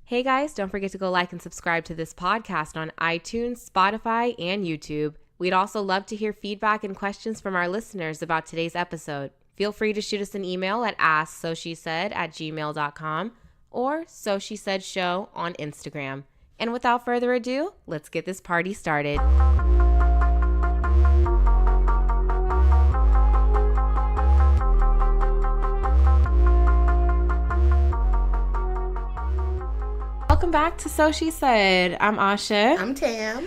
Hey guys, don't forget to go like and subscribe to this podcast on iTunes, Spotify, and YouTube. We'd also love to hear feedback and questions from our listeners about today's episode. Feel free to shoot us an email at askSoSheSaid@gmail.com or SoSheSaidShow on Instagram. And without further ado, let's get this party started. Welcome back to SoSheSaid. I'm Asha. I'm Tam.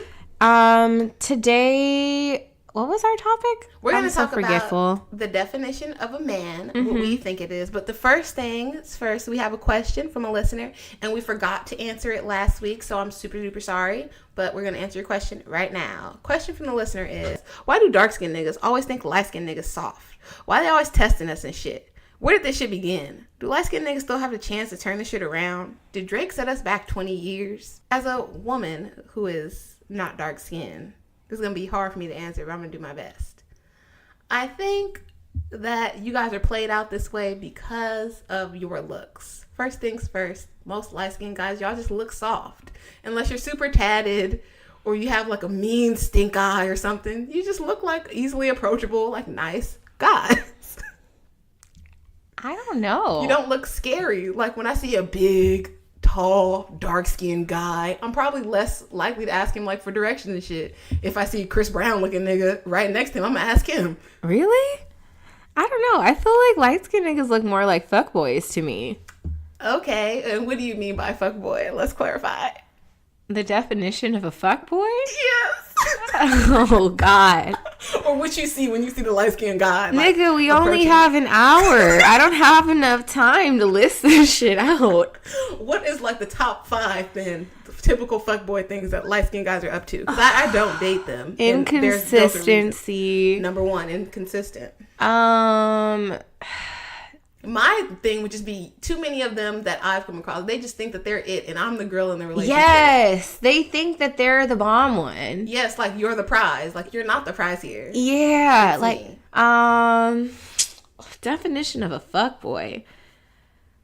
Today, what was our topic? We're going to talk about the definition of a man, what we think it is. But the first things first, we have a question from a listener, and we forgot to answer it last week, so I'm super duper sorry. But we're going to answer your question right now. Question from the listener is, why do dark-skinned niggas always think light-skinned niggas soft? Why they always testing us and shit? Where did this shit begin? Do light-skinned niggas still have the chance to turn this shit around? Did Drake set us back 20 years? As a woman who is not dark-skinned, this is going to be hard for me to answer, but I'm going to do my best. I think that you guys are played out this way because of your looks. First things first, most light-skinned guys, y'all just look soft. Unless you're super tatted or you have like a mean stink eye or something, you just look like easily approachable, like nice guys. I don't know. You don't look scary. Like when I see a big, tall, dark-skinned guy, I'm probably less likely to ask him like for directions and shit. If I see Chris Brown looking nigga right next to him, I'm gonna ask him. Really? I don't know. I feel like light-skinned niggas look more like fuckboys to me. Okay, and what do you mean by fuckboy? Let's clarify. The definition of a fuckboy? Yes. Oh, God. Or what you see when you see the light-skinned guy. Like, nigga, we only have an hour. I don't have enough time to list this shit out. What is like the top 5 then? The typical fuckboy things that light-skinned guys are up to? Because I don't date them. Inconsistency. Number 1, inconsistent. My thing would just be too many of them that I've come across. They just think that they're it and I'm the girl in the relationship. Yes. They think that they're the bomb one. Yes, like you're the prize. Like you're not the prize here. Yeah. Like, definition of a fuckboy.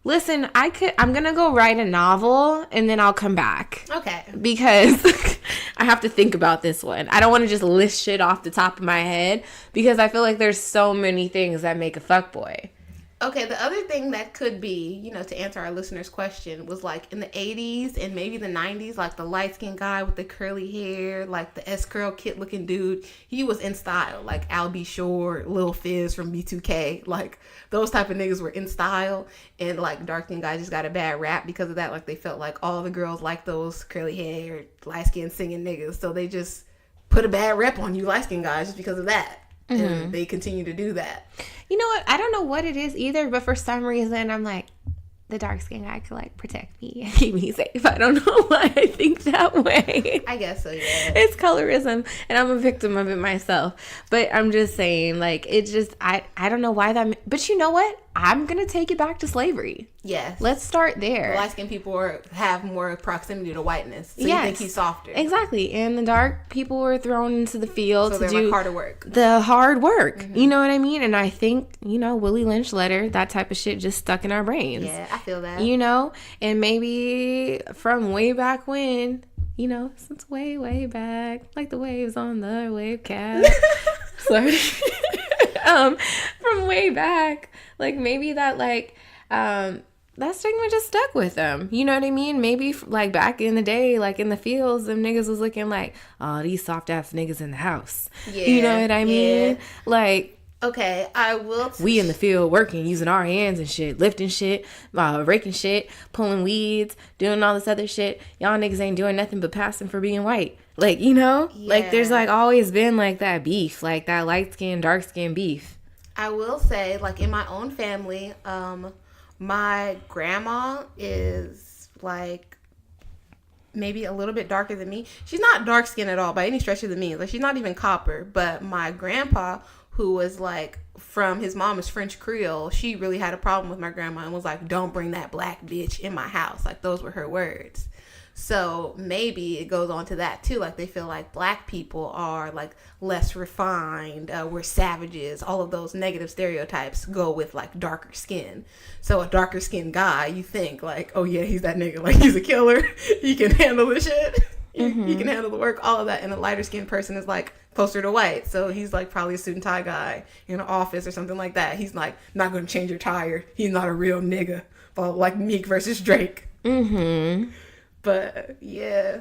Listen, I'm going to go write a novel and then I'll come back. Okay. Because I have to think about this one. I don't want to just list shit off the top of my head because I feel like there's so many things that make a fuckboy. Okay, the other thing that could be, to answer our listener's question was like in the 80s and maybe the 90s, like the light-skinned guy with the curly hair, like the S-Curl kid looking dude, he was in style. Like Al B. Shore, Lil Fizz from B2K, like those type of niggas were in style. And like dark-skinned guys just got a bad rap because of that. Like they felt like all the girls like those curly hair, light-skinned singing niggas. So they just put a bad rep on you light-skinned guys just because of that. And they continue to do that. You know what? I don't know what it is either, but for some reason, I'm like, the dark-skinned guy could, like, protect me and keep me safe. I don't know why I think that way. I guess so, yeah. It's colorism, and I'm a victim of it myself. But I'm just saying, like, it's just, I don't know why that... But you know what? I'm going to take it back to slavery. Yes. Let's start there. The light-skinned people have more proximity to whiteness. So you think he's softer. Exactly. And the dark people were thrown into the field to do like harder work. The hard work. Mm-hmm. You know what I mean? And I think, Willie Lynch letter, that type of shit just stuck in our brains. Yeah, I feel that. And maybe from way back when, since way, way back, like the waves on the wave cap. Sorry. From way back, like maybe that that stigma just stuck with them. You know what I mean? Maybe like back in the day, like in the fields, them niggas was looking like, oh, these soft ass niggas in the house. Yeah, you know what I mean? Like, okay, I will. We in the field working, using our hands and shit, lifting shit, raking shit, pulling weeds, doing all this other shit. Y'all niggas ain't doing nothing but passing for being white. Like, like there's like always been like that beef, like that light skin, dark skin beef. I will say, like in my own family, my grandma is like maybe a little bit darker than me. She's not dark skinned at all by any stretch of the means. Like she's not even copper. But my grandpa, who was like, from his mom is French Creole. She really had a problem with my grandma and was like, don't bring that black bitch in my house. Like, those were her words. So maybe it goes on to that too. Like, they feel like black people are like less refined, we're savages. All of those negative stereotypes go with like darker skin. So a darker skinned guy, you think like, oh yeah, he's that nigga. Like, he's a killer. He can handle the shit. He can handle the work, all of that. And a lighter skinned person is like closer to white. So he's like probably a suit and tie guy in an office or something like that. He's like not going to change your tire. He's not a real nigga. Like Meek versus Drake. But yeah,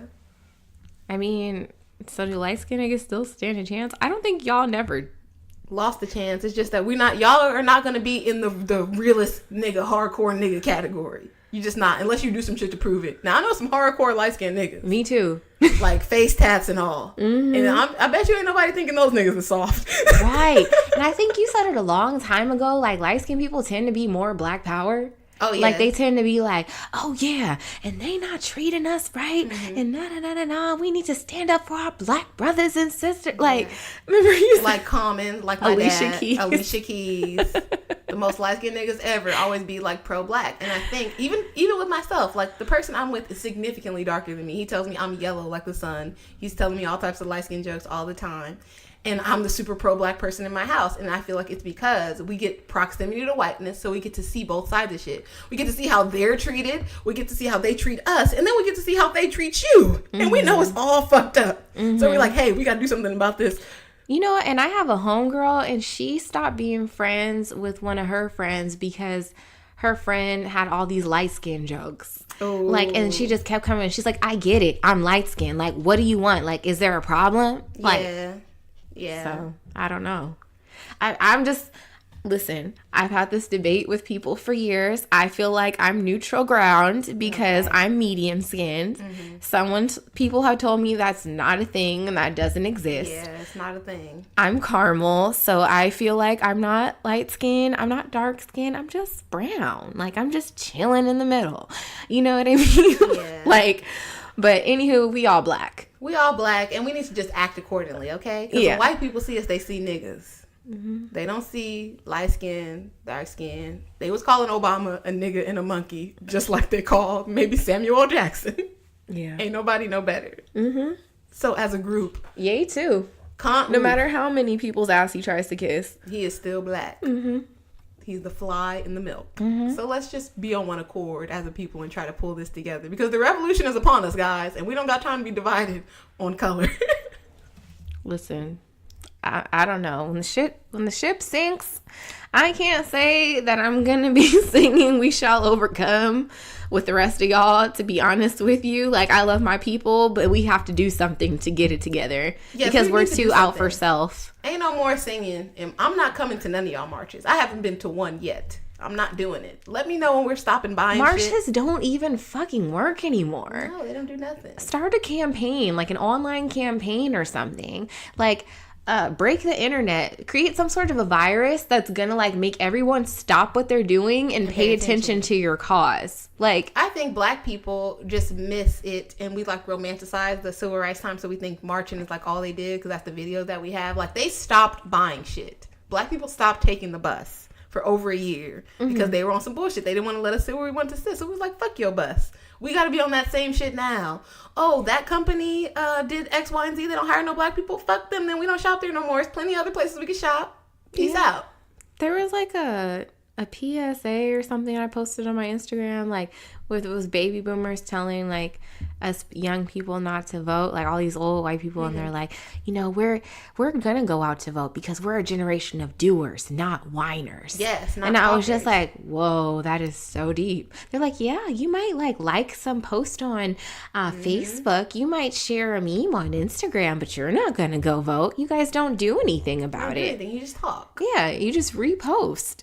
I mean, so do light skinned niggas still stand a chance? I don't think y'all never lost the chance. It's just that y'all are not going to be in the realest nigga, hardcore nigga category. You just not, unless you do some shit to prove it. Now I know some hardcore light skinned niggas. Me too. Like face tats and all. And I bet you ain't nobody thinking those niggas are soft. Right. And I think you said it a long time ago, like light skinned people tend to be more black power. Oh, yeah. Like, they tend to be like, oh, yeah, and they not treating us right, and we need to stand up for our black brothers and sisters. Like, remember you said, like Common, like my Alicia Keys. Alicia Keys. The most light-skinned niggas ever always be, like, pro-black. And I think, even with myself, like, the person I'm with is significantly darker than me. He tells me I'm yellow like the sun. He's telling me all types of light-skinned jokes all the time. And I'm the super pro-black person in my house. And I feel like it's because we get proximity to whiteness, so we get to see both sides of shit. We get to see how they're treated. We get to see how they treat us. And then we get to see how they treat you. And we know it's all fucked up. So we're like, hey, we got to do something about this. You know what? And I have a homegirl, and she stopped being friends with one of her friends because her friend had all these light-skinned jokes. Oh. Like, and she just kept coming. She's like, I get it. I'm light-skinned. Like, what do you want? Like, is there a problem? Like, yeah. So, I don't know. I'm just, listen, I've had this debate with people for years. I feel like I'm neutral ground because I'm medium skinned. People have told me that's not a thing and that doesn't exist. Yeah, it's not a thing. I'm caramel, so I feel like I'm not light skinned. I'm not dark skinned. I'm just brown. Like, I'm just chilling in the middle. You know what I mean? Yeah. Like, but anywho, we all black. We all black, and we need to just act accordingly, okay? Because when white people see us, they see niggas. They don't see light skin, dark skin. They was calling Obama a nigga and a monkey, just like they called maybe Samuel L. Jackson. Yeah. Ain't nobody know better. So as a group. Yay, too. No matter how many people's ass he tries to kiss. He is still black. He's the fly in the milk. So let's just be on one accord as a people and try to pull this together. Because the revolution is upon us, guys. And we don't got time to be divided on color. Listen, I don't know. When the ship sinks, I can't say that I'm going to be singing We Shall Overcome with the rest of y'all, to be honest with you. Like, I love my people, but we have to do something to get it together. Yes, because we're too out for self. Ain't no more singing. And I'm not coming to none of y'all marches. I haven't been to one yet. I'm not doing it. Let me know when we're stopping buying Marches don't even fucking work anymore. No, they don't do nothing. Start a campaign, like an online campaign or something. Like, break the internet, create some sort of a virus that's gonna like make everyone stop what they're doing and pay attention to your cause. Like, I think black people just miss it, and we like romanticize the civil rights time, so we think marching is like all they did because that's the video that we have. Like, they stopped buying shit. Black people stopped taking the bus for over a year because they were on some bullshit. They didn't want to let us sit where we wanted to sit, so we was like, fuck your bus. We got to be on that same shit now. Oh, that company did X, Y, and Z. They don't hire no black people. Fuck them. Then we don't shop there no more. There's plenty of other places we can shop. Peace out. There was like a PSA or something I posted on my Instagram, like, with it was baby boomers telling like us young people not to vote, like all these old white people, and they're like, you know, we're gonna go out to vote because we're a generation of doers, not whiners. Yes, not and talkers. I was just like, whoa, that is so deep. They're like, yeah, you might like some post on Facebook, you might share a meme on Instagram, but you're not gonna go vote. You guys don't do anything about it. You just talk. Yeah, you just repost.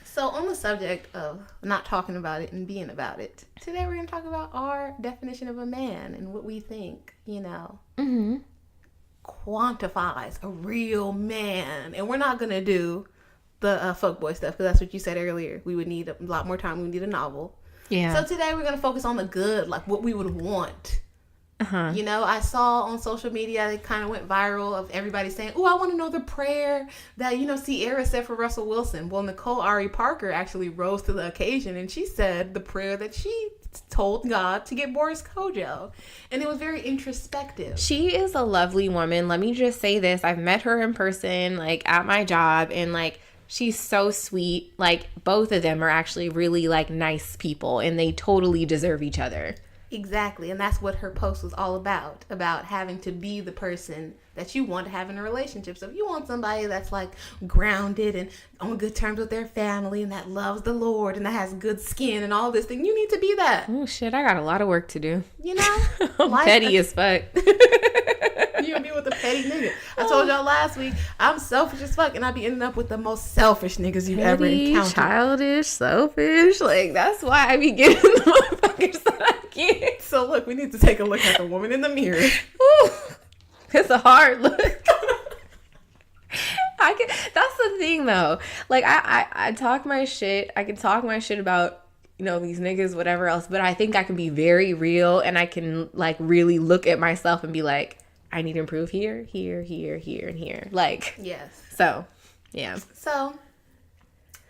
So on the subject of not talking about it and being about it, today we're going to talk about our definition of a man and what we think, you know, quantifies a real man. And we're not going to do the fuckboy stuff because that's what you said earlier. We would need a lot more time. We would need a novel. Yeah. So today we're going to focus on the good, like what we would want You know, I saw on social media, it kind of went viral of everybody saying, oh, I want to know the prayer that, you know, Sierra said for Russell Wilson. Well, Nicole Ari Parker actually rose to the occasion, and she said the prayer that she told God to get Boris Kojo. And it was very introspective. She is a lovely woman. Let me just say this. I've met her in person, like, at my job, and, like, she's so sweet. Like, both of them are actually really, like, nice people, and they totally deserve each other. Exactly, and that's what her post was all about having to be the person that you want to have in a relationship. So if you want somebody that's like grounded and on good terms with their family and that loves the Lord and that has good skin and all this thing, you need to be that. Oh shit, I got a lot of work to do. You know? I'm petty as fuck. You'll be with the petty nigga. I told y'all last week, I'm selfish as fuck, and I be ending up with the most selfish niggas you've ever encountered. Childish, selfish. Like, that's why I be getting the motherfuckers that I get. So look, we need to take a look at the woman in the mirror. Ooh, it's a hard look. That's the thing though. Like, I talk my shit. I can talk my shit about, you know, these niggas, whatever else, but I think I can be very real, and I can, like, really look at myself and be like, I need to improve here, and here. Like, yes. So, yeah. So,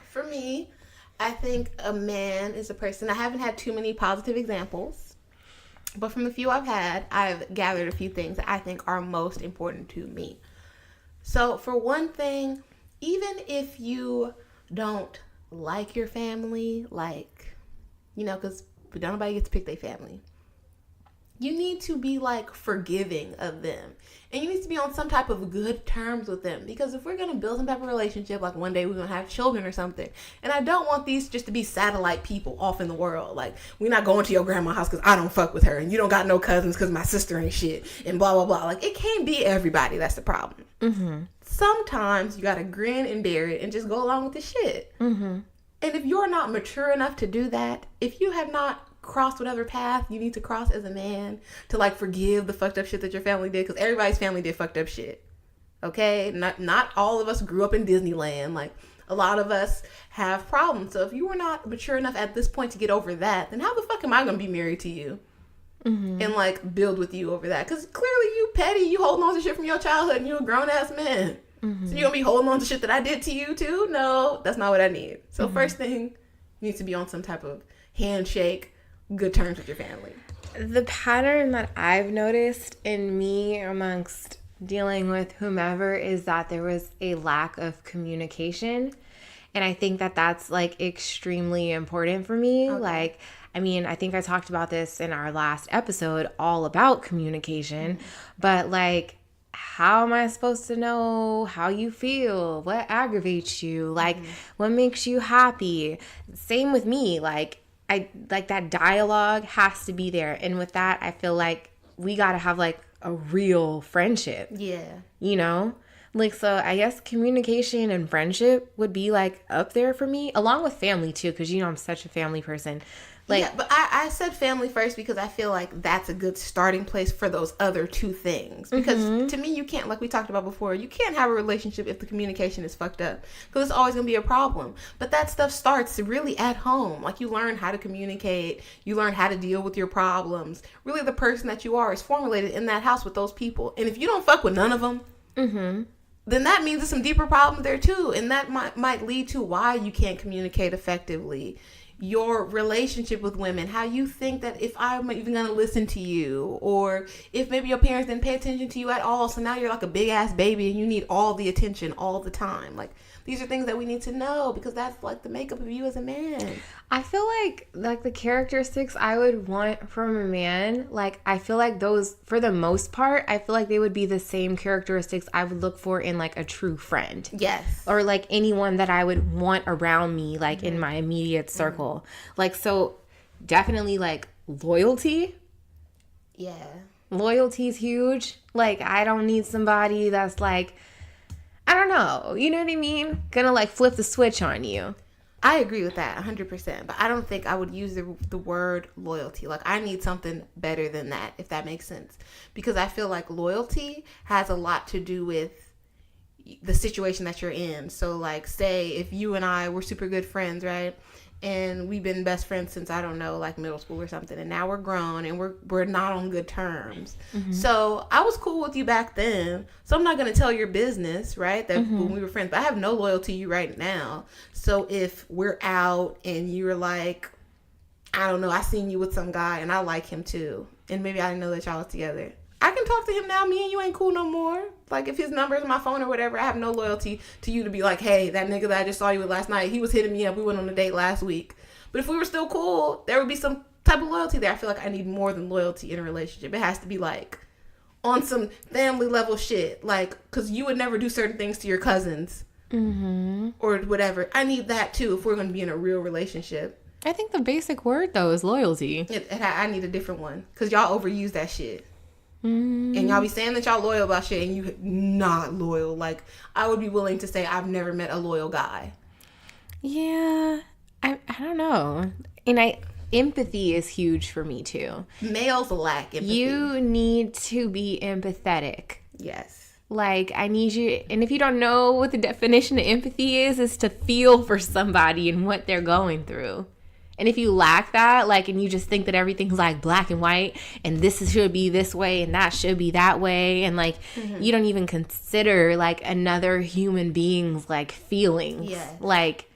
for me, I think a man is a person. I haven't had too many positive examples, but from the few I've had, I've gathered a few things that I think are most important to me. So, for one thing, even if you don't like your family, like, you know, because nobody gets to pick their family, you need to be, like, forgiving of them. And you need to be on some type of good terms with them. Because if we're going to build some type of relationship, like one day we're going to have children or something. And I don't want these just to be satellite people off in the world. Like, we're not going to your grandma's house because I don't fuck with her. And you don't got no cousins because my sister ain't shit. And blah, blah, blah. Like, it can't be everybody. That's the problem. Mm-hmm. Sometimes you got to grin and bear it and just go along with the shit. Mm-hmm. And if you're not mature enough to do that, if you have not cross whatever path you need to cross as a man to, like, forgive the fucked up shit that your family did, because everybody's family did fucked up shit, okay? Not all of us grew up in Disneyland. Like, a lot of us have problems. So if you were not mature enough at this point to get over that, then how the fuck am I gonna be married to you? Mm-hmm. And, like, build with you over that? Because clearly you petty, you holding on to shit from your childhood, and you're a grown-ass man. Mm-hmm. So you gonna be holding on to shit that I did to you too? No, that's not what I need. So first thing, you need to be on some type of handshake, good terms with your family. The pattern that I've noticed in me amongst dealing with whomever is that there was a lack of communication. And I think that that's, like, extremely important for me. Okay. Like, I mean, I think I talked about this in our last episode, all about communication. Mm-hmm. But, like, how am I supposed to know how you feel? What aggravates you? Like, what makes you happy? Same with me. Like, that dialogue has to be there. And with that, I feel like we got to have, like, a real friendship. Yeah. You know? Like, so I guess communication and friendship would be, like, up there for me, along with family too, because, you know, I'm such a family person. Like, yeah, but I said family first because I feel like that's a good starting place for those other two things. Because to me, you can't, like we talked about before, you can't have a relationship if the communication is fucked up. Because it's always going to be a problem. But that stuff starts really at home. Like, you learn how to communicate. You learn how to deal with your problems. Really, the person that you are is formulated in that house with those people. And if you don't fuck with none of them, then that means there's some deeper problems there too. And that might lead to why you can't communicate effectively. Your relationship with women, how you think that if I'm even going to listen to you, or if maybe your parents didn't pay attention to you at all, so now you're like a big ass baby and you need all the attention all the time. Like, these are things that we need to know because that's, like, the makeup of you as a man. I feel like the characteristics I would want from a man, like, I feel like those, for the most part, I feel like they would be the same characteristics I would look for in, like, a true friend. Yes. Or, like, anyone that I would want around me, like, in my immediate circle. Like, so definitely, like, loyalty. Yeah. Loyalty is huge. Like, I don't need somebody that's, like, I don't know, you know what I mean? Gonna, like, flip the switch on you. I agree with that 100%, but I don't think I would use the word loyalty. Like, I need something better than that, if that makes sense. Because I feel like loyalty has a lot to do with the situation that you're in. So, like, say if you and I were super good friends, right? and we've been best friends since, I don't know, like middle school or something, and now we're grown and we're not on good terms. So I was cool with you back then, so I'm not going to tell your business, right, that when we were friends, but I have no loyalty to you right now. So if we're out and you're like, I don't know, I seen you with some guy and I like him too, and maybe I didn't know that y'all was together, I can talk to him now. Me and you ain't cool no more. Like, if his number is my phone or whatever, I have no loyalty to you to be like, hey, that nigga that I just saw you with last night, he was hitting me up. We went on a date last week. But if we were still cool, there would be some type of loyalty there. I feel like I need more than loyalty in a relationship. It has to be, like, on some family level shit. Like, because you would never do certain things to your cousins or whatever. I need that, too, if we're going to be in a real relationship. I think the basic word, though, is loyalty. I need a different one. Because y'all overuse that shit. And y'all be saying that y'all loyal about shit and you not loyal. Like, I would be willing to say I've never met a loyal guy. Yeah, I don't know. And empathy is huge for me too. Males lack empathy. You need to be empathetic. Yes. Like, I need you, and if you don't know what the definition of empathy is to feel for somebody and what they're going through. And if you lack that, like, and you just think that everything's like black and white and this should be this way and that should be that way, and like you don't even consider like another human being's like feelings. Yes. Like,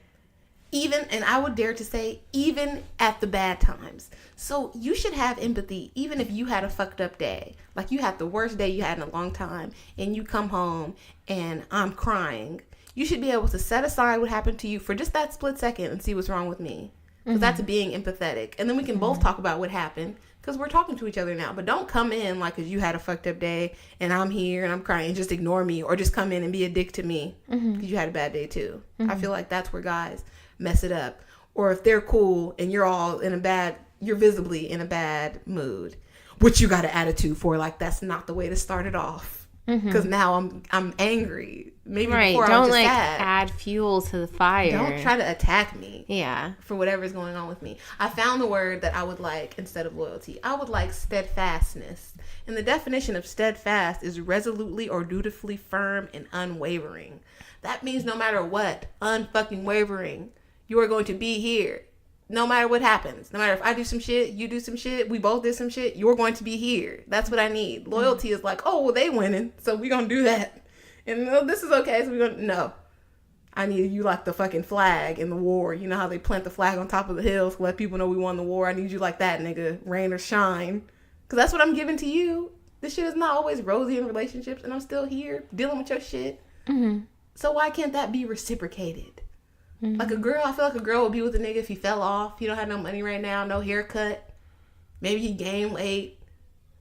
even, and I would dare to say, even at the bad times. So you should have empathy even if you had a fucked up day. Like, you had the worst day you had in a long time and you come home and I'm crying. You should be able to set aside what happened to you for just that split second and see what's wrong with me. Because that's being empathetic. And then we can both talk about what happened because we're talking to each other now. But don't come in like, because you had a fucked up day and I'm here and I'm crying, and just ignore me, or just come in and be a dick to me because you had a bad day too. I feel like that's where guys mess it up. Or if they're cool and you're all you're visibly in a bad mood, which you got an attitude for, like, that's not the way to start it off. Because now I'm angry. Maybe before I was just sad. Add fuel to the fire. Don't try to attack me. Yeah. For whatever's going on with me. I found the word that I would like instead of loyalty. I would like steadfastness. And the definition of steadfast is resolutely or dutifully firm and unwavering. That means no matter what, unfucking wavering, you are going to be here. No matter what happens. No matter if I do some shit, you do some shit, we both did some shit, you're going to be here. That's what I need. Loyalty is like, oh, well, they winning, so we're going to do that. And no, this is okay, so we're going to... No. I need you like the fucking flag in the war. You know how they plant the flag on top of the hills to let people know we won the war? I need you like that, nigga. Rain or shine. Because that's what I'm giving to you. This shit is not always rosy in relationships, and I'm still here dealing with your shit. So why can't that be reciprocated? Like, a girl, I feel like a girl would be with a nigga if he fell off. He don't have no money right now, no haircut. Maybe he gained weight.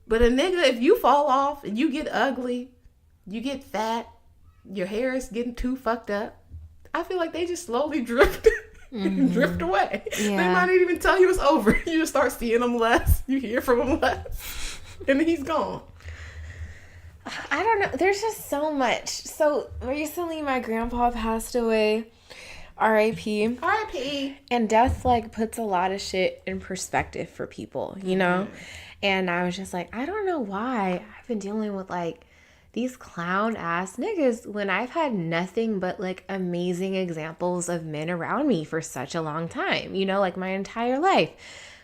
But a nigga, if you fall off and you get ugly, you get fat, your hair is getting too fucked up, I feel like they just slowly drift drift away. Yeah. They might not even tell you it's over. You just start seeing them less. You hear from him less. And then he's gone. I don't know. There's just so much. So recently my grandpa passed away. R.I.P. R.I.P. And death, like, puts a lot of shit in perspective for people, you know? And I was just like, I don't know why I've been dealing with, like, these clown-ass niggas when I've had nothing but, like, amazing examples of men around me for such a long time, you know, like, my entire life.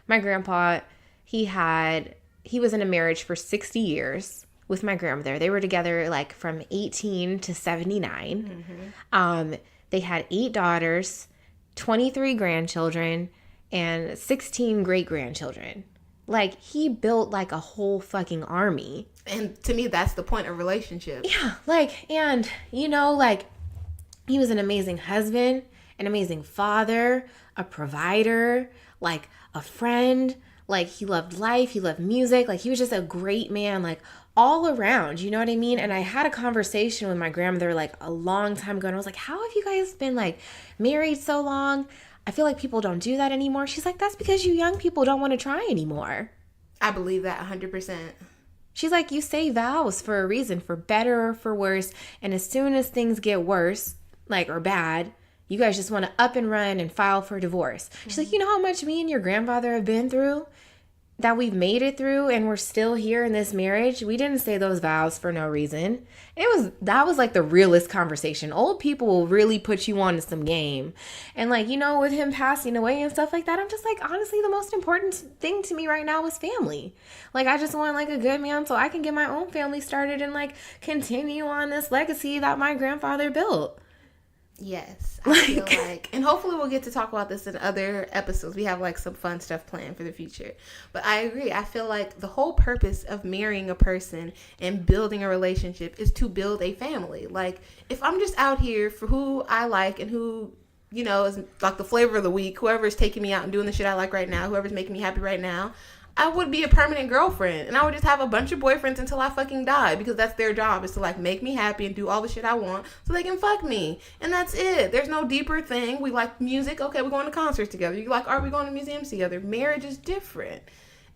My grandpa, he was in a marriage for 60 years with my grandmother. They were together, like, from 18 to 79. They had 8 daughters, 23 grandchildren, and 16 great-grandchildren. Like, he built, like, a whole fucking army. And to me, that's the point of relationships. Yeah, like, and, you know, like, he was an amazing husband, an amazing father, a provider, like, a friend. Like, he loved life, he loved music. Like, he was just a great man, like, all around, you know what I mean? And I had a conversation with my grandmother, like, a long time ago, and I was like, how have you guys been, like, married so long? I feel like people don't do that anymore. She's like, that's because you young people don't want to try anymore. I believe that 100%. She's like, you say vows for a reason, for better or for worse, and as soon as things get worse, like, or bad, you guys just want to up and run and file for divorce. She's like, you know how much me and your grandfather have been through? that we've made it through and we're still here in this marriage, we didn't say those vows for no reason. That was like the realest conversation. Old people will really put you on to some game. And like, you know, with him passing away and stuff like that, I'm just like, honestly, the most important thing to me right now is family. Like, I just want like a good man so I can get my own family started and like continue on this legacy that my grandfather built. Yes, I feel like, and hopefully we'll get to talk about this in other episodes. We have like some fun stuff planned for the future. But I agree. I feel like the whole purpose of marrying a person and building a relationship is to build a family. Like, if I'm just out here for who I like and who, you know, is like the flavor of the week, whoever's taking me out and doing the shit I like right now, whoever's making me happy right now, I would be a permanent girlfriend, and I would just have a bunch of boyfriends until I fucking die, because that's their job, is to like make me happy and do all the shit I want so they can fuck me, and that's it. There's no deeper thing. We like music, okay, we're going to concerts together. You like art, we going to museums together. Marriage is different,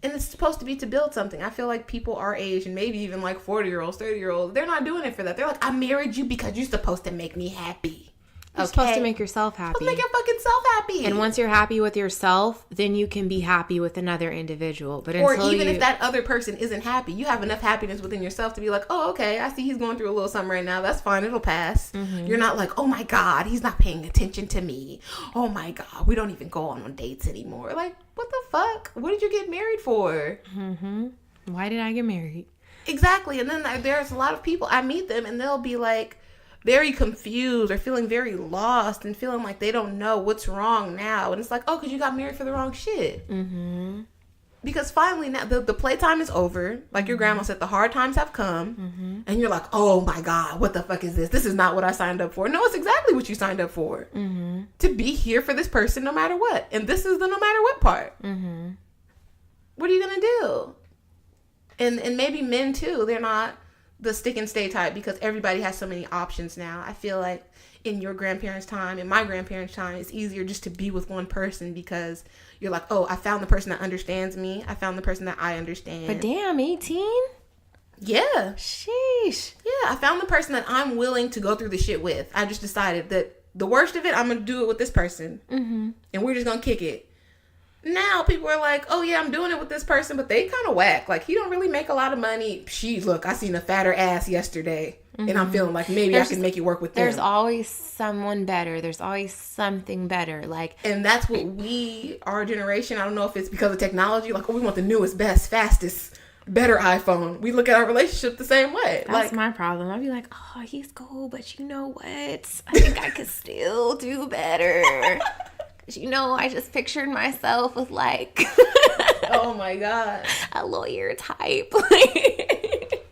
and it's supposed to be to build something. I feel like people our age, and maybe even like 40-year-olds, 30-year-olds, they're not doing it for that. They're like, I married you because you're supposed to make me happy. You're supposed to make yourself happy. Supposed to make your fucking self happy. And once you're happy with yourself, then you can be happy with another individual. But or even if that other person isn't happy, you have enough happiness within yourself to be like, oh, okay, I see he's going through a little something right now. That's fine. It'll pass. Mm-hmm. You're not like, oh my God, he's not paying attention to me. Oh my God, we don't even go on dates anymore. Like, what the fuck? What did you get married for? Mm-hmm. Why did I get married? Exactly. And then there's a lot of people, I meet them and they'll be like, very confused or feeling very lost and feeling like they don't know what's wrong now. And it's like, oh, because you got married for the wrong shit. Mm-hmm. Because finally now the playtime is over. Like your grandma said, the hard times have come. Mm-hmm. And you're like, oh my God, what the fuck is this? This is not what I signed up for. No, it's exactly what you signed up for. Mm-hmm. To be here for this person no matter what. And this is the no matter what part. Mm-hmm. What are you going to do? And maybe men too, they're not the stick and stay type, because everybody has so many options now. I feel like in your grandparents' time, in my grandparents' time, it's easier just to be with one person because you're like, oh, I found the person that understands me. I found the person that I understand. But damn, 18? Yeah. Sheesh. Yeah, I found the person that I'm willing to go through the shit with. I just decided that the worst of it, I'm going to do it with this person. Mm-hmm. And we're just going to kick it. Now people are like, oh yeah, I'm doing it with this person, but they kind of whack. Like, he don't really make a lot of money. Look, I seen a fatter ass yesterday. Mm-hmm. And I'm feeling like maybe I can make it work with them. There's always someone better. There's always something better. Like, and that's what our generation, I don't know if it's because of technology, like, oh, we want the newest, best, fastest, better iPhone. We look at our relationship the same way. That's my problem. I'd be like, oh, he's cool, but you know what? I think I could still do better. You know, I just pictured myself with like oh my God, a lawyer type.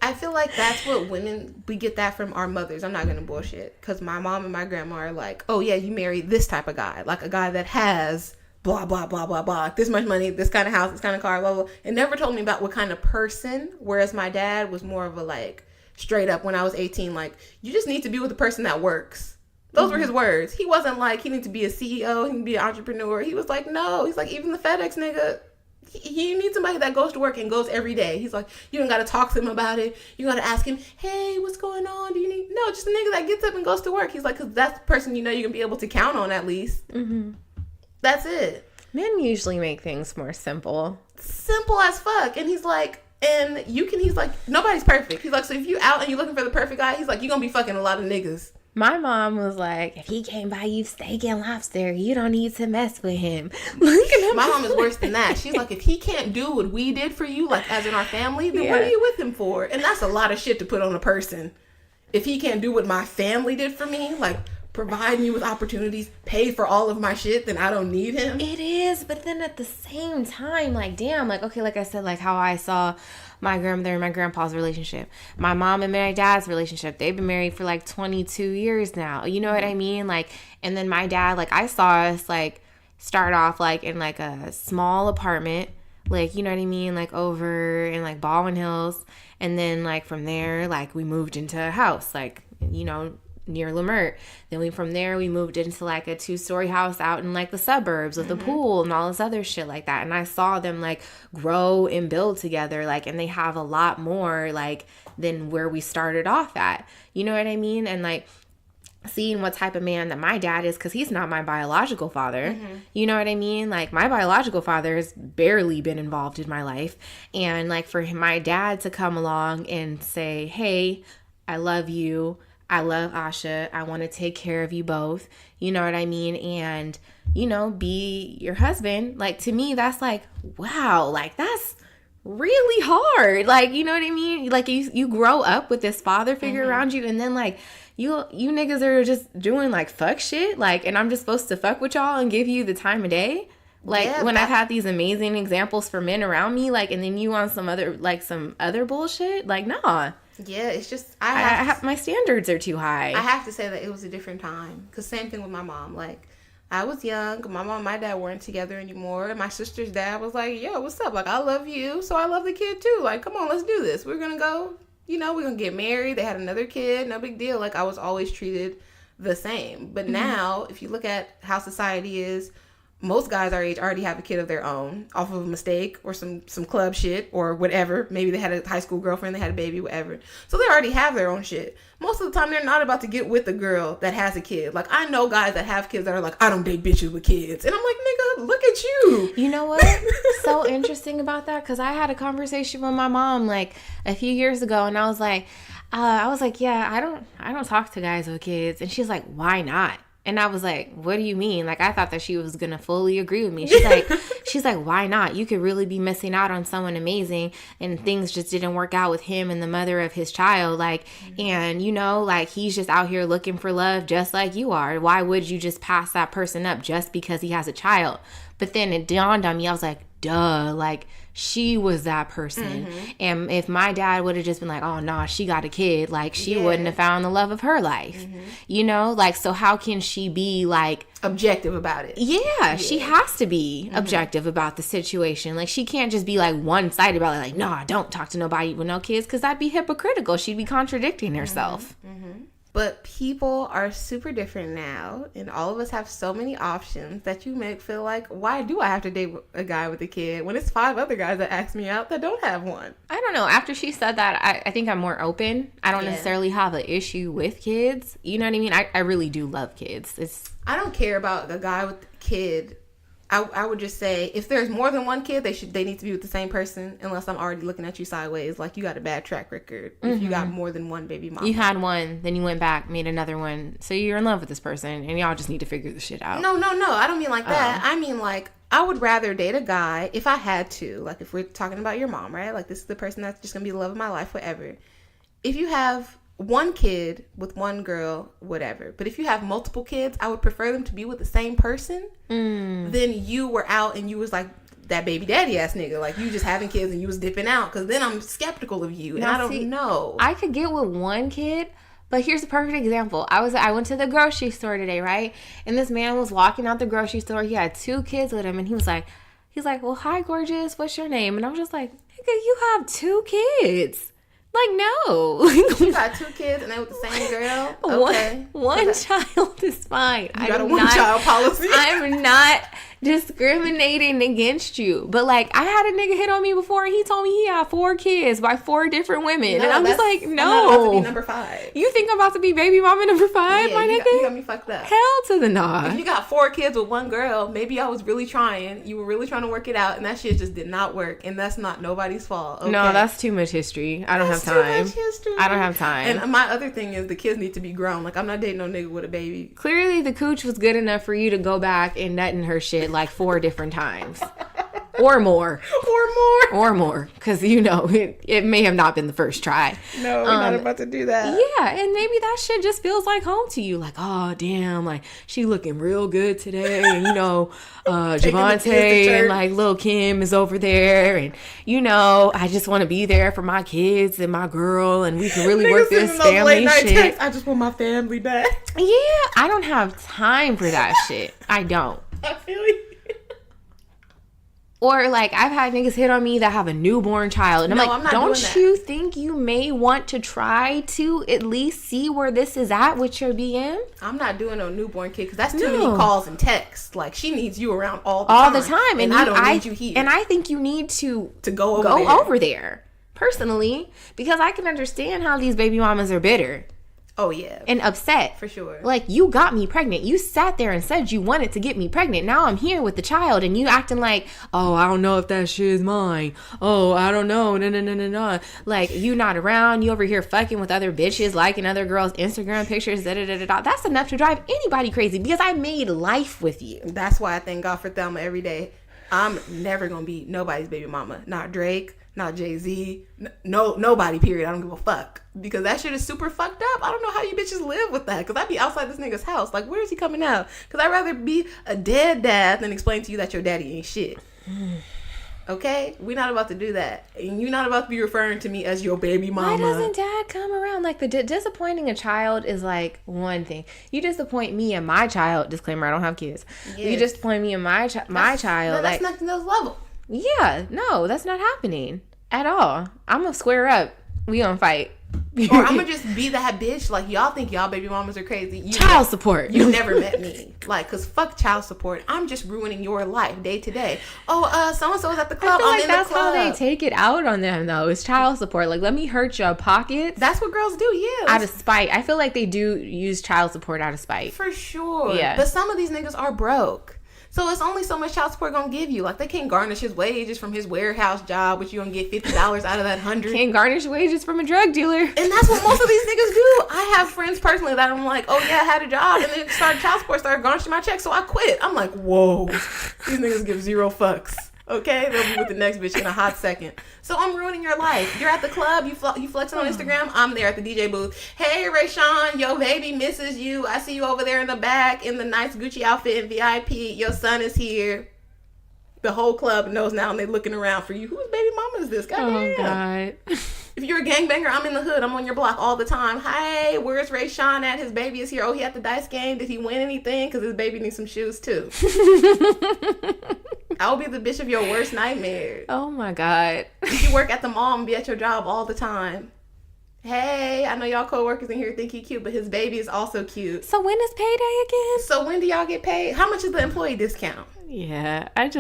I feel like that's what women, we get that from our mothers. I'm not gonna bullshit, because my mom and my grandma are like, oh yeah, you marry this type of guy, like a guy that has blah blah blah blah blah, this much money, this kind of house, this kind of car, blah blah, and never told me about what kind of person. Whereas my dad was more of a like straight up, when I was 18, like, you just need to be with a person that works. Those were his words. He wasn't like, he needs to be a CEO, he need to be an entrepreneur. He was like, no. He's like, even the FedEx nigga, you need somebody that goes to work and goes every day. He's like, you don't got to talk to him about it. You got to ask him, hey, what's going on? Do you need... No, just a nigga that gets up and goes to work. He's like, because that's the person you know you can be able to count on at least. Mm-hmm. That's it. Men usually make things more simple. Simple as fuck. And he's like... And he's like, nobody's perfect. He's like, so if you out and you're looking for the perfect guy, he's like, you're going to be fucking a lot of niggas. My mom was like, if he came by you steak and lobster, you don't need to mess with him. My mom is worse than that. She's like, if he can't do what we did for you, like as in our family, then what are you with him for? And that's a lot of shit to put on a person. If he can't do what my family did for me, like provide me with opportunities, pay for all of my shit, then I don't need him. It is, but then at the same time, like, damn, like, okay, like I said, like how I saw my grandmother and my grandpa's relationship, my mom and my dad's relationship, they've been married for like 22 years now, you know what I mean? Like, and then my dad, like, I saw us like start off like in like a small apartment, like, you know what I mean, like over in like Baldwin Hills, and then like from there, like we moved into a house, like, you know, near Lamert. Then from there we moved into like a 2-story house out in like the suburbs with a pool and all this other shit like that. And I saw them like grow and build together, like, and they have a lot more like than where we started off at, you know what I mean? And like, seeing what type of man that my dad is, because he's not my biological father. You know what I mean? Like, my biological father has barely been involved in my life. And, like, for my dad to come along and say, hey, I love you. I love Asha. I want to take care of you both. You know what I mean? And, you know, be your husband. Like, to me, that's like, wow, like, that's really hard. Like, you know what I mean? Like, you grow up with this father figure around you, and then, like, you niggas are just doing, like, fuck shit. Like, and I'm just supposed to fuck with y'all and give you the time of day? Like, when I've had these amazing examples for men around me, like, and then you on some other bullshit? Like, nah. Yeah, it's just, my standards are too high. I have to say that it was a different time. Because same thing with my mom. Like, I was young. My mom and my dad weren't together anymore. And my sister's dad was like, yo, what's up? Like, I love you, so I love the kid too. Like, come on, let's do this. We're going to go, you know, we're going to get married. They had another kid. No big deal. Like, I was always treated the same. But now, if you look at how society is, most guys our age already have a kid of their own off of a mistake or some club shit or whatever. Maybe they had a high school girlfriend, they had a baby, whatever. So they already have their own shit. Most of the time, they're not about to get with a girl that has a kid. Like, I know guys that have kids that are like, I don't date bitches with kids. And I'm like, nigga, look at you. You know what? So interesting about that, because I had a conversation with my mom, like, a few years ago, and I was like, yeah, I don't talk to guys with kids. And she's like, why not? And I was like, what do you mean? Like, I thought that she was going to fully agree with me. She's like, why not? You could really be missing out on someone amazing, and things just didn't work out with him and the mother of his child. Like, and, you know, like, he's just out here looking for love just like you are. Why would you just pass that person up just because he has a child? But then it dawned on me. I was like, duh, like, she was that person. And if my dad would have just been like, oh, nah, she got a kid, like, she wouldn't have found the love of her life. You know, like, so how can she be, like, objective about it? Yeah, she has to be objective about the situation. Like, she can't just be, like, one-sided about it, like, nah, don't talk to nobody with no kids, because that'd be hypocritical. She'd be contradicting herself. But people are super different now, and all of us have so many options that you make feel like, why do I have to date a guy with a kid when it's 5 other guys that ask me out that don't have one? I don't know. After she said that, I think I'm more open. I don't necessarily have an issue with kids. You know what I mean? I really do love kids. I don't care about a guy with a kid. I would just say, if there's more than one kid, they need to be with the same person, unless I'm already looking at you sideways, like you got a bad track record. If you got more than one baby mama. You had one, then you went back, made another one, so you're in love with this person, and y'all just need to figure this shit out. No, I don't mean like that. I mean, like, I would rather date a guy, if I had to, like, if we're talking about your mom, right? Like, this is the person that's just gonna be the love of my life forever. If you have one kid with one girl, whatever. But if you have multiple kids, I would prefer them to be with the same person than you were out and you was like that baby daddy ass nigga. Like, you just having kids and you was dipping out, because then I'm skeptical of you. And I don't know. I could get with one kid, but here's a perfect example. I went to the grocery store today, right? And this man was walking out the grocery store. He had 2 kids with him, and he's like, well, hi, gorgeous. What's your name? And I was just like, nigga, you have 2 kids. Like, no. You got 2 kids and they with the same girl? Okay. One child is fine. You got a one-child policy? I'm not discriminating against you. But, like, I had a nigga hit on me before, and he told me he had 4 kids by 4 different women. And I'm just like, no. I'm not about to be number 5. You think I'm about to be baby mama number 5, my nigga? You got me fucked up. Hell to the nah. If you got 4 kids with one girl, maybe I was really trying. You were really trying to work it out, and that shit just did not work. And that's not nobody's fault. Okay? No, that's too much history. I don't have time. Too much history. I don't have time. And my other thing is, the kids need to be grown. Like, I'm not dating no nigga with a baby. Clearly, the cooch was good enough for you to go back and nut in her shit like 4 different times. Or more. Because, you know, it may have not been the first try. No, we're not about to do that. Yeah, and maybe that shit just feels like home to you. Like, oh, damn, like, she looking real good today. And, you know, Javante and, like, Lil' Kim is over there. And, you know, I just want to be there for my kids and my girl. And we can really work this family shit. Texts, I just want my family back. Yeah, I don't have time for that shit. I don't. I feel you. Or, like, I've had niggas hit on me that have a newborn child. And I'm like, don't you think you may want to try to at least see where this is at with your BM? I'm not doing no newborn kid, because that's too many calls and texts. Like, she needs you around all the time. And I don't need you here. And I think you need to go over there, personally, because I can understand how these baby mamas are bitter. Oh, yeah. And upset. For sure. Like, you got me pregnant. You sat there and said you wanted to get me pregnant. Now I'm here with the child and you acting like, oh, I don't know if that shit is mine. Oh, I don't know. No. Like, you not around. You over here fucking with other bitches, liking other girls' Instagram pictures. Da-da-da-da-da. That's enough to drive anybody crazy because I made life with you. That's why I thank God for Thelma every day. I'm never going to be nobody's baby mama. Not Drake. Not Jay-Z, nobody, period. I don't give a fuck. Because that shit is super fucked up. I don't know how you bitches live with that. Because I'd be outside this nigga's house. Like, where is he coming out? Because I'd rather be a dead dad than explain to you that your daddy ain't shit. Okay? We're not about to do that. And you're not about to be referring to me as your baby mama. Why doesn't dad come around? Like, the disappointing a child is, like, one thing. You disappoint me and my child. Disclaimer, I don't have kids. Yes. You disappoint me and my child. No, that's nothing to those levels. Yeah, no, that's not happening at all. I'm gonna square up. We gonna fight. Or I'm gonna just be that bitch. Like, y'all think y'all baby mamas are crazy. Child support. You never met me. Like, cause fuck child support. I'm just ruining your life day to day. Oh, so-and-so was at the club. I feel like that's how they take it out on them, though. Is child support. Like, let me hurt your pockets. That's what girls do, yeah. Out of spite. I feel like they do use child support out of spite. For sure. Yeah. But some of these niggas are broke. So it's only so much child support gonna give you. Like, they can't garnish his wages from his warehouse job, which you gonna get $50 out of that $100. Can't garnish wages from a drug dealer. And that's what most of these niggas do. I have friends personally that I'm like, oh yeah, I had a job, and then child support started garnishing my check, so I quit. I'm like, whoa, these niggas give zero fucks. Okay, they'll be with the next bitch in a hot second. So I'm ruining your life. You're at the club, you flexing on Instagram. I'm there at the DJ booth. Hey, Rayshawn, your baby misses you. I see you over there in the back in the nice Gucci outfit in VIP. Your son is here. The whole club knows now, and they're looking around for you. Whose baby mama is this? Oh, God. If you're a gangbanger, I'm in the hood. I'm on your block all the time. Hey, where's Rayshawn at? His baby is here. Oh, he at the dice game. Did he win anything? Because his baby needs some shoes, too. I'll be the bitch of your worst nightmare. Oh, my God. You work at the mall and be at your job all the time. Hey, I know y'all co-workers in here think he cute, but his baby is also cute. So when is payday again? So when do y'all get paid? How much is the employee discount? Yeah, And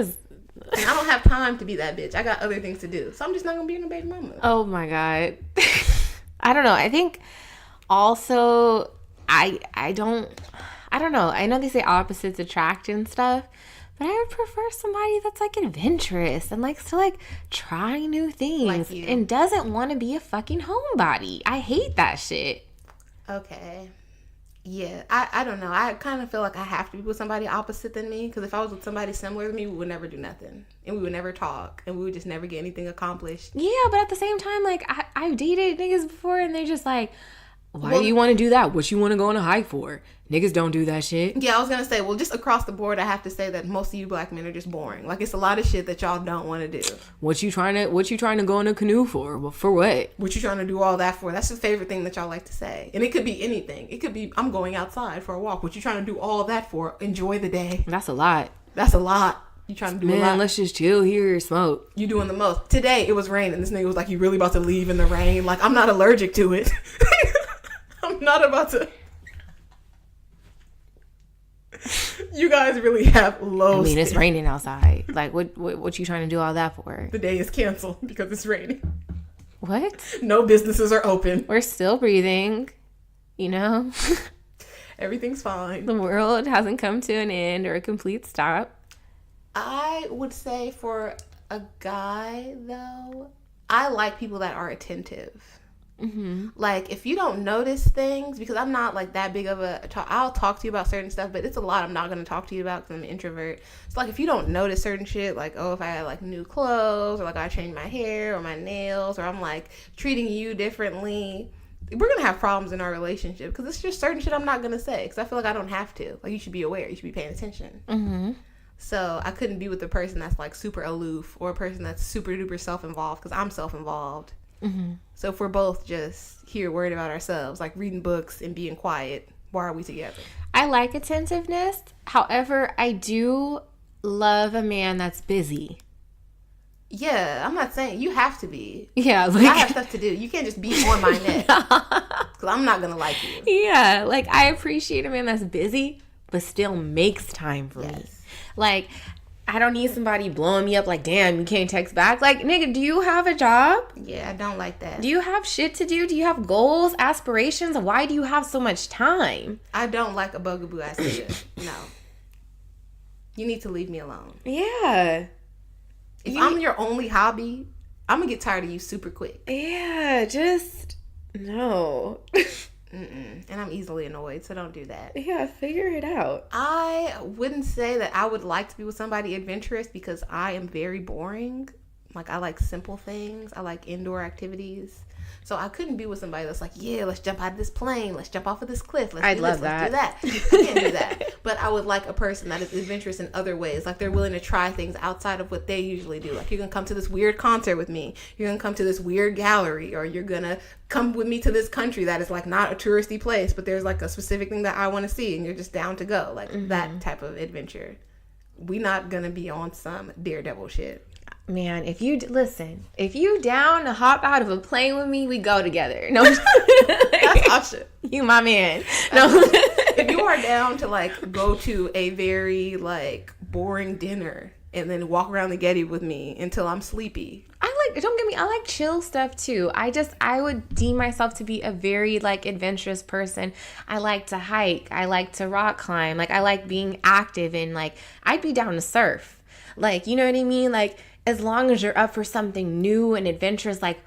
I don't have time to be that bitch. I got other things to do. So I'm just not going to be a baby mama. Oh, my God. I don't know. I think also I don't know. I know they say opposites attract and stuff, but I would prefer somebody that's like adventurous and likes to like try new things like you. And doesn't want to be a fucking homebody. I hate that shit. Okay. Yeah, I don't know. I kind of feel like I have to be with somebody opposite than me, because if I was with somebody similar to me, we would never do nothing. And we would never talk. And we would just never get anything accomplished. Yeah, but at the same time, like, I've dated niggas before, and they're just like, why do you want to do that? What you want to go on a hike for? Niggas don't do that shit. Yeah, I was going to say, well, just across the board, I have to say that most of you black men are just boring. Like, it's a lot of shit that y'all don't want to do. What you trying to go in a canoe for? Well, for what? What you trying to do all that for? That's the favorite thing that y'all like to say. And it could be anything. It could be, I'm going outside for a walk. What you trying to do all that for? Enjoy the day. That's a lot. That's a lot. You trying to do a lot. Man, let's just chill here, smoke. You doing the most. Today, it was raining. This nigga was like, you really about to leave in the rain? Like, I'm not allergic to it. I'm not about to. You guys really have low. I mean, it's raining outside. Like, what you trying to do all that for? The day is canceled because it's raining. What? No businesses are open. We're still breathing. You know? Everything's fine. The world hasn't come to an end or a complete stop. I would say for a guy, though, I like people that are attentive. Mm-hmm. Like, if you don't notice things, because I'm not like that big of I'll talk to you about certain stuff, but it's a lot I'm not going to talk to you about because I'm an introvert. So like, if you don't notice certain shit, like, oh, if I had like new clothes, or like I changed my hair or my nails, or I'm like treating you differently, we're going to have problems in our relationship, because it's just certain shit I'm not going to say because I feel like I don't have to. Like, you should be aware, you should be paying attention. Mm-hmm. So I couldn't be with a person that's like super aloof, or a person that's super duper self-involved, because I'm self-involved. Mm-hmm. So if we're both just here worried about ourselves, like reading books and being quiet, why are we together? I like attentiveness. However, I do love a man that's busy. Yeah, I'm not saying you have to be. Yeah, like, I have stuff to do. You can't just be on my neck, because I'm not gonna like you. Yeah, like, I appreciate a man that's busy but still makes time for me. Like, I don't need somebody blowing me up like, damn, you can't text back. Like, nigga, do you have a job? Yeah, I don't like that. Do you have shit to do? Do you have goals, aspirations? Why do you have so much time? I don't like a bugaboo ass nigga. No. You need to leave me alone. Yeah. If I'm your only hobby, I'm gonna get tired of you super quick. Yeah, just no. And I'm easily annoyed, so don't do that. Yeah, figure it out. I wouldn't say that I would like to be with somebody adventurous because I am very boring. Like, I like simple things. I like indoor activities. So I couldn't be with somebody that's like, yeah, let's jump out of this plane. Let's jump off of this cliff. Let's do this. Let's do that. I can't do that. But I would like a person that is adventurous in other ways. Like, they're willing to try things outside of what they usually do. Like, you're going to come to this weird concert with me. You're going to come to this weird gallery. Or you're going to come with me to this country that is, like, not a touristy place. But there's, like, a specific thing that I want to see. And you're just down to go. Like, that type of adventure. We not going to be on some Daredevil shit. Man, if you down to hop out of a plane with me, we go together. No, that's option. You my man. No, if you are down to like go to a very like boring dinner and then walk around the Getty with me until I'm sleepy. Don't get me, I like chill stuff too. I would deem myself to be a very like adventurous person. I like to hike. I like to rock climb. Like, I like being active, and like, I'd be down to surf. Like, you know what I mean? Like, as long as you're up for something new and adventurous, like,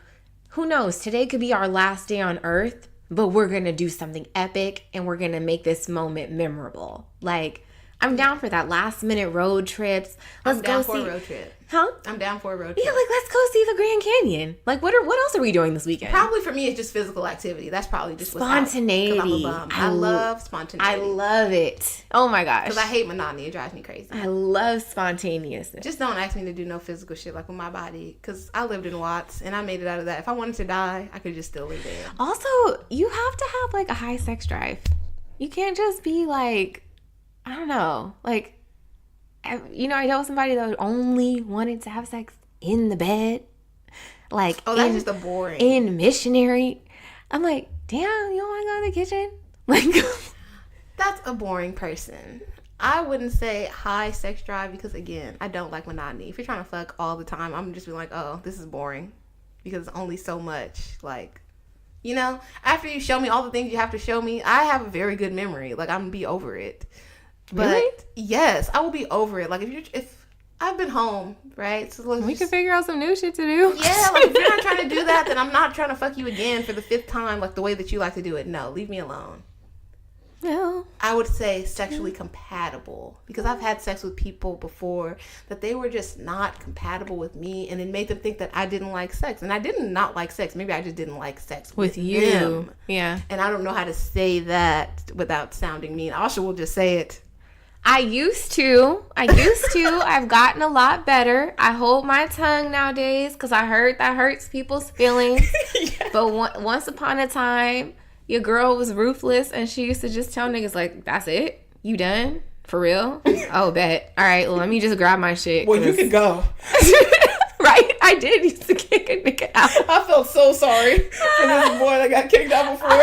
who knows? Today could be our last day on Earth, but we're going to do something epic and we're going to make this moment memorable. Like, I'm down for that last minute road trips. I'm down for a road trip. Huh? I'm down for a road trip. Yeah, like, let's go see the Grand Canyon. Like, what else are we doing this weekend? Probably for me, it's just physical activity. That's probably just spontaneity. I'm a bum. I love spontaneity. I love it. Oh my gosh. Because I hate monotony. It drives me crazy. I love spontaneousness. Just don't ask me to do no physical shit like with my body. Because I lived in Watts and I made it out of that. If I wanted to die, I could just still live there. Also, you have to have like a high sex drive. You can't just be like, I don't know, like, you know, I know somebody that only wanted to have sex in the bed. Like, that's just a boring. In missionary. I'm like, damn, you don't want to go in the kitchen? Like, that's a boring person. I wouldn't say high sex drive because, again, I don't like monotony. If you're trying to fuck all the time, I'm just be like, oh, this is boring. Because it's only so much. Like, you know, after you show me all the things you have to show me, I have a very good memory. Like, I'm going to be over it. But really? Yes, I will be over it. Like, if I've been home, right? So we can figure out some new shit to do. Yeah, like, if you're not trying to do that, then I'm not trying to fuck you again for the 5th time, like the way that you like to do it. No, leave me alone. No. I would say sexually compatible, because I've had sex with people before that they were just not compatible with me, and it made them think that I didn't like sex, and I didn't not like sex. Maybe I just didn't like sex with you. Them. Yeah. And I don't know how to say that without sounding mean. Asha will just say it. I used to. I've gotten a lot better. I hold my tongue nowadays because I heard that hurts people's feelings. Yeah. But once upon a time, your girl was ruthless and she used to just tell niggas like, that's it? You done? For real? Oh, bet. All right, well, let me just grab my shit. Well, you can go. Right? I did used to kick a nigga out. I felt so sorry for this boy that got kicked out before.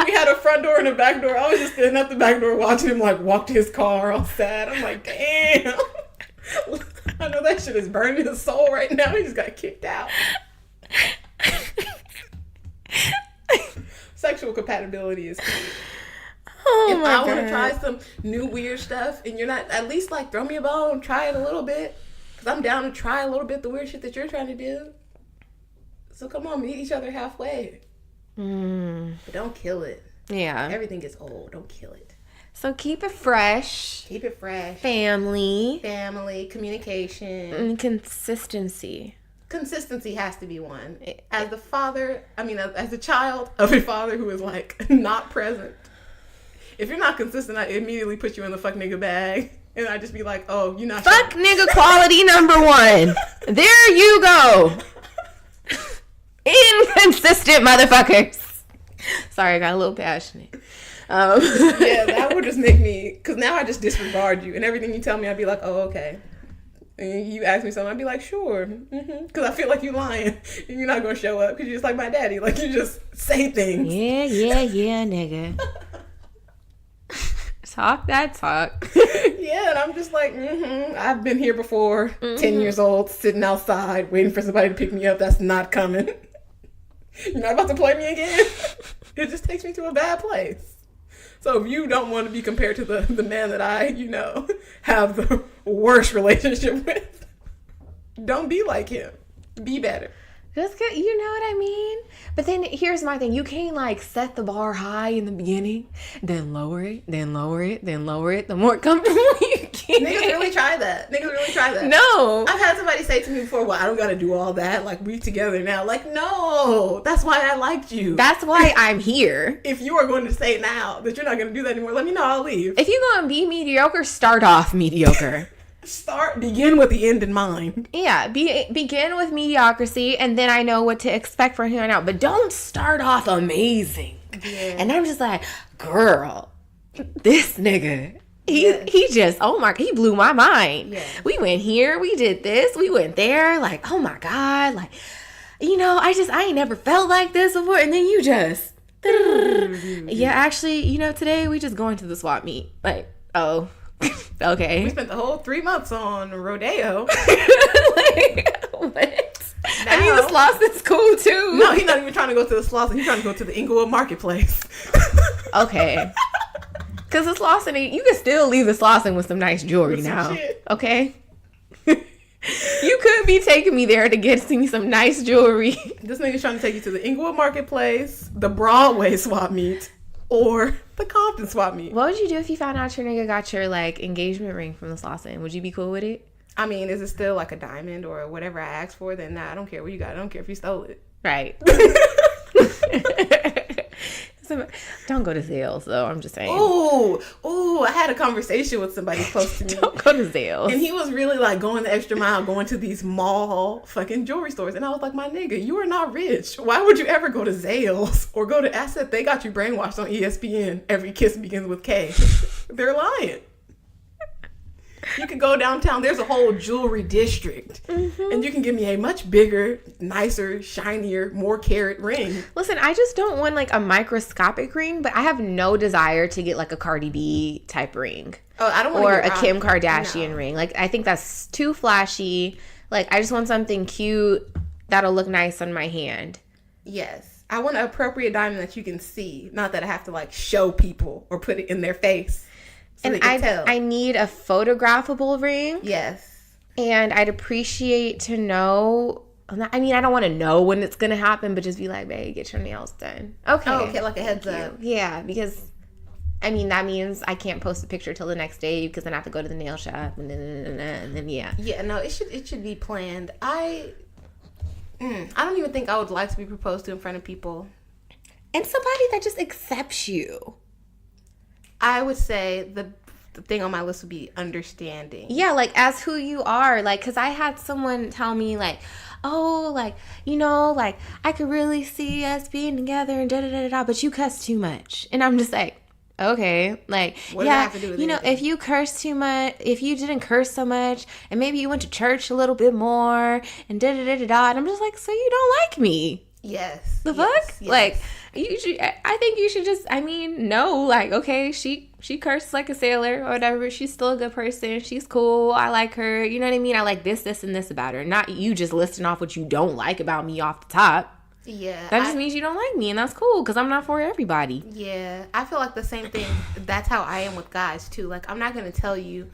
We had a front door and a back door. I was just standing at the back door watching him like walk to his car all sad. I'm like, damn. I know that shit is burning his soul right now. He just got kicked out. Sexual compatibility is key. Oh if my I God. want to try some new weird stuff and you're not, at least like throw me a bone, try it a little bit. Because I'm down to try a little bit the weird shit that you're trying to do. So come on, meet each other halfway. But don't kill it. Yeah. Everything gets old. Don't kill it. So keep it fresh. Keep it fresh. Family, communication. and consistency. Consistency has to be one. As the father, as a child of a father who is like not present. If you're not consistent, I immediately put you in the fuck nigga bag. And I just be like, oh, you're not fuck nigga quality number 1. There you go. Inconsistent motherfuckers. Sorry, I got a little passionate. Yeah, that would just make me, because now I just disregard you, and everything you tell me, I'd be like, oh, okay. And you ask me something, I'd be like, sure, because I feel like you lying, and you're not gonna show up, because you're just like my daddy, like you just say things. Yeah, nigga. Talk that talk. Yeah, and I'm just like, I've been here before, 10 years old, sitting outside, waiting for somebody to pick me up. That's not coming. You're not about to play me again? It just takes me to a bad place. So if you don't want to be compared to the man that I, have the worst relationship with, don't be like him. Be better. That's good. You know what I mean? But then here's my thing. You can't like set the bar high in the beginning, then lower it, then lower it, then lower it. The more comfortable you get. Niggas really try that. No. I've had somebody say to me before, well, I don't got to do all that. Like, we together now. Like, no. That's why I liked you. That's why I'm here. If you are going to say now that you're not going to do that anymore, let me know. I'll leave. If you're going to be mediocre, start off mediocre. Begin with the end in mind. Yeah, begin with mediocrity, and then I know what to expect from here on out. But don't start off amazing. Yeah. And I'm just like, girl, this nigga, he just, oh my, he blew my mind. Yeah. We went here, we did this, we went there. Like, oh my God, like, I ain't never felt like this before. And then you just, yeah, actually, today we just going to the swap meet. Like, oh. Okay. We spent the whole 3 months on rodeo. Like, what? Now, I mean, the Slauson cool too. No, he's not even trying to go to the Slauson. He's trying to go to the Inglewood Marketplace. Okay. Because the Slauson, you can still leave the Slauson with some nice jewelry now. Shit. Okay. You could be taking me there to get me some nice jewelry. This nigga's trying to take you to the Inglewood Marketplace, the Broadway swap meet, or the Compton swap meet. What would you do if you found out your nigga got your like engagement ring from the Slauson? Would you be cool with it? I mean, is it still like a diamond or whatever I asked for? Then nah, I don't care where you got it. I don't care if you stole it. Right. Don't go to Zales, though. I'm just saying. Ooh! I had a conversation with somebody close to me. Don't go to Zales. And he was really like going the extra mile, going to these mall fucking jewelry stores. And I was like, my nigga, you are not rich. Why would you ever go to Zales or go to Asset? They got you brainwashed on ESPN. Every kiss begins with K. They're lying. You can go downtown. There's a whole jewelry district. Mm-hmm. And you can give me a much bigger, nicer, shinier, more carat ring. Listen, I just don't want like a microscopic ring, but I have no desire to get like a Cardi B type ring. Oh, I don't want or a Kim Kardashian ring. Like, I think that's too flashy. Like, I just want something cute that'll look nice on my hand. Yes. I want an appropriate diamond that you can see. Not that I have to like show people or put it in their face. So and I need a photographable ring. Yes. And I'd appreciate to know. I mean, I don't want to know when it's going to happen, but just be like, babe, get your nails done. Okay. Oh, okay, like a heads up. Yeah, because, I mean, that means I can't post a picture till the next day because then I have to go to the nail shop and then yeah. Yeah, no, it should be planned. I don't even think I would like to be proposed to in front of people. And somebody that just accepts you. I would say the thing on my list would be understanding. Yeah, like as who you are. Like, because I had someone tell me like, oh, like, like I could really see us being together and da-da-da-da-da, but you cuss too much. And I'm just like, okay, like, what does that have to do with anything? If you curse too much, if you didn't curse so much, and maybe you went to church a little bit more, and da-da-da-da-da, and I'm just like, so you don't like me. Yes. The fuck? Yes. Like, I think you should just, no, like, okay, she cursed like a sailor or whatever. She's still a good person. She's cool. I like her. You know what I mean? I like this, and this about her. Not you just listing off what you don't like about me off the top. Yeah. That just means you don't like me, and that's cool because I'm not for everybody. Yeah. I feel like the same thing. That's how I am with guys, too. Like, I'm not going to tell you,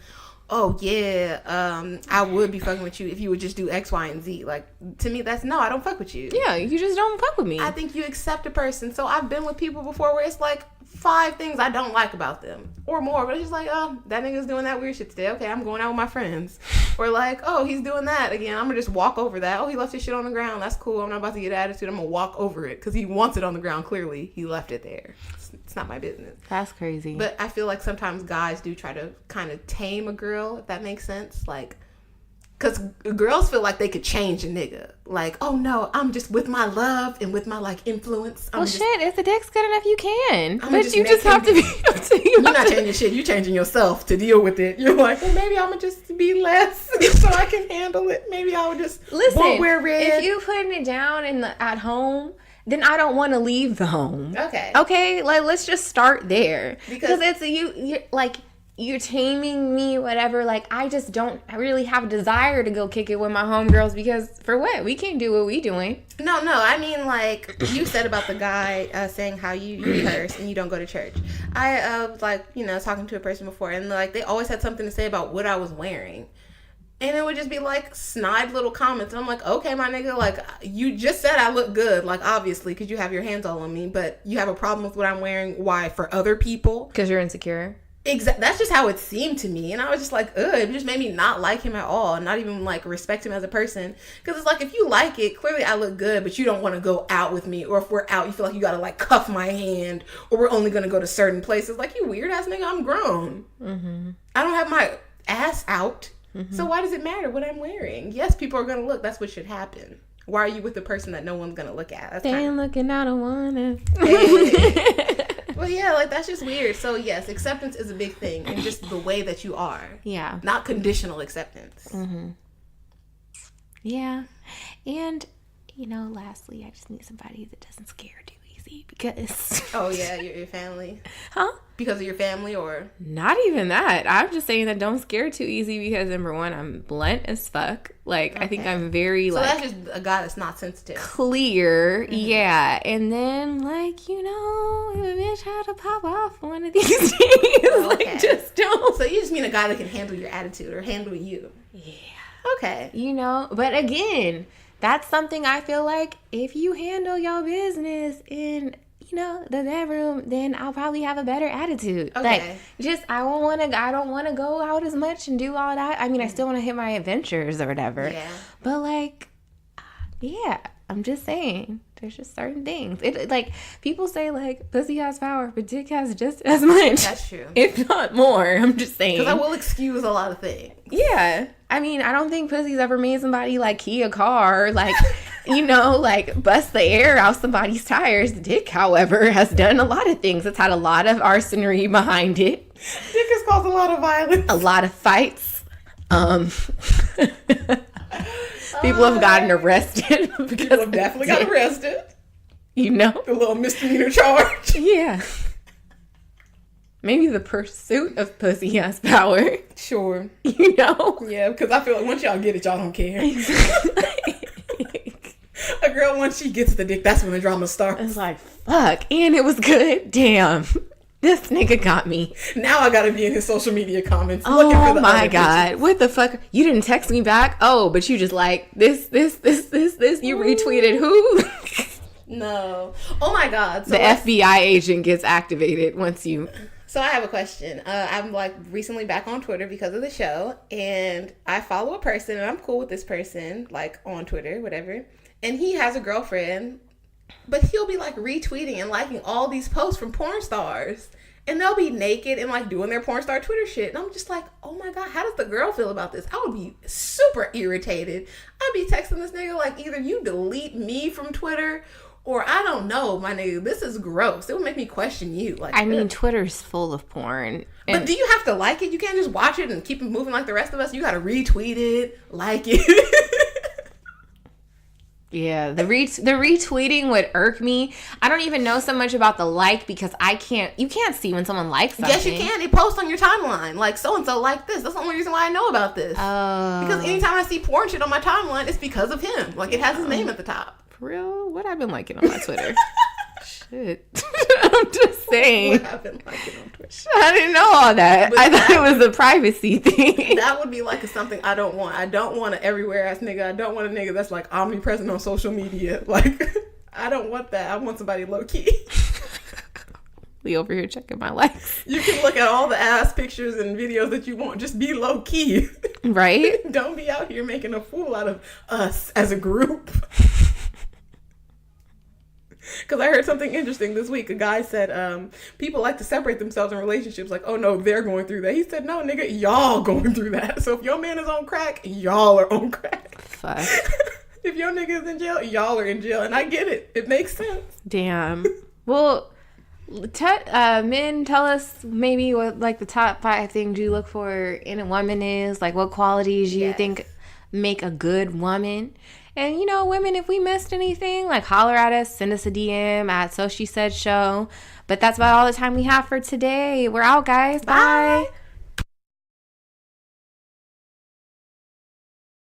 oh, yeah, I would be fucking with you if you would just do X, Y, and Z. Like, to me, that's no, I don't fuck with you. Yeah, you just don't fuck with me. I think you accept a person. So I've been with people before where it's like 5 things I don't like about them or more. But it's just like, oh, that nigga's doing that weird shit today. Okay, I'm going out with my friends. Or like, oh, he's doing that again. I'm going to just walk over that. Oh, he left his shit on the ground. That's cool. I'm not about to get attitude. I'm going to walk over it because he wants it on the ground. Clearly, he left it there. It's not my business. That's crazy. But I feel like sometimes guys do try to kind of tame a girl, if that makes sense. Like, because girls feel like they could change a nigga. Like, oh no, I'm just with my love and with my like influence. If the dick's good enough, you can. But you just have to be. You're not changing shit. You're changing yourself to deal with it. You're like, well, maybe I'm gonna just be less so I can handle it. Maybe I would just won't wear red. If you putting it down at home then I don't want to leave the home. Okay, like let's just start there, because it's you like, you're taming me, whatever. Like, I just don't really have a desire to go kick it with my homegirls, because for what? We can't do what we doing. No, I mean, like, you said about the guy saying how you curse and you don't go to church. I was, like, you know, talking to a person before, and, like, they always had something to say about what I was wearing. And it would just be, like, snide little comments. And I'm like, okay, my nigga, like, you just said I look good, like, obviously, because you have your hands all on me, but you have a problem with what I'm wearing. Why? For other people? Because you're insecure. That's just how it seemed to me. And I was just like, ugh, it just made me not like him at all. Not even, like, respect him as a person. Because it's like, if you like it, clearly I look good, but you don't want to go out with me. Or if we're out, you feel like you got to, like, cuff my hand. Or we're only going to go to certain places. Like, you weird ass nigga, I'm grown. Mm-hmm. I don't have my ass out. Mm-hmm. So why does it matter what I'm wearing? Yes, people are going to look. That's what should happen. Why are you with a person that no one's going to look at? They ain't looking, I don't want to. Well, yeah, like, that's just weird. So, yes, acceptance is a big thing. And just the way that you are. Yeah. Not conditional acceptance. Mm-hmm. Yeah. And, you know, lastly, I just need somebody that doesn't scare too easy, because... Oh, yeah, your family. Huh? Because of your family, or? Not even that. I'm just saying that don't scare too easy, because, number one, I'm blunt as fuck. Like, okay. I think I'm very, so like... So that's just a guy that's not sensitive. Clear. Mm-hmm. Yeah. And then, like, you know, if a bitch had to pop off one of these days, okay. Like, just don't. So you just mean a guy that can handle your attitude or handle you. Yeah. Okay. You know, but again, that's something I feel like if you handle your business in, you know, the bedroom, then I'll probably have a better attitude. Okay. Like, just, I don't want to go out as much and do all that. I mean, I still want to hit my adventures or whatever. Yeah. But, like, yeah, I'm just saying, there's just certain things. It, like, people say, like, pussy has power, but dick has just as much. That's true. If not more, I'm just saying. Because I will excuse a lot of things. Yeah. I mean, I don't think pussy's ever made somebody, like, key a car, like, you know, like, bust the air out somebody's tires. Dick, however, has done a lot of things. It's had a lot of arsenry behind it. Dick has caused a lot of violence. A lot of fights. People have gotten arrested. People have definitely got arrested. You know? A little misdemeanor charge. Yeah. Maybe the pursuit of pussy has power. Sure. You know? Yeah, because I feel like once y'all get it, y'all don't care. A girl, once she gets the dick, that's when the drama starts. It's like, fuck. And it was good. Damn. This nigga got me. Now I gotta be in his social media comments. Oh my God. Pictures. What the fuck? You didn't text me back? Oh, but you just like this. You retweeted who? No. Oh my God. So the FBI agent gets activated once you... So I have a question. I'm like recently back on Twitter because of the show, and I follow a person, and I'm cool with this person, like on Twitter, whatever. And he has a girlfriend, but he'll be like retweeting and liking all these posts from porn stars, and they'll be naked and like doing their porn star Twitter shit. And I'm just like, oh my God, how does the girl feel about this? I would be super irritated. I'd be texting this nigga like, either you delete me from Twitter, or I don't know, my nigga, this is gross. It would make me question you. Like, I mean, Twitter's full of porn. But do you have to like it? You can't just watch it and keep it moving like the rest of us. You got to retweet it, like it. Yeah, the retweeting would irk me. I don't even know so much about the like, because you can't see when someone likes something. Yes, you can. It posts on your timeline. Like, so-and-so liked this. That's the only reason why I know about this. Oh. Because anytime I see porn shit on my timeline, it's because of him. Like, it has his name at the top. For real? What I've been liking on my Twitter? Shit. I'm just saying. What I've been liking on Twitter. I didn't know all that. But I thought it was a privacy thing. That would be like something I don't want. I don't want an everywhere ass nigga. I don't want a nigga that's like omnipresent on social media. Like, I don't want that. I want somebody low key. We over here checking my likes. You can look at all the ass pictures and videos that you want. Just be low key. Right? Don't be out here making a fool out of us as a group. Because I heard something interesting this week. A guy said, people like to separate themselves in relationships. Like, oh no, they're going through that. He said, no, nigga, y'all going through that. So if your man is on crack, y'all are on crack. Fuck. If your nigga is in jail, y'all are in jail. And I get it. It makes sense. Damn. Well, men, tell us maybe what, like, the top 5 things you look for in a woman is. Like, what qualities you think make a good woman. And, you know, women, if we missed anything, like, holler at us, send us a DM at SoSheSaid Show. But that's about all the time we have for today. We're out, guys. Bye.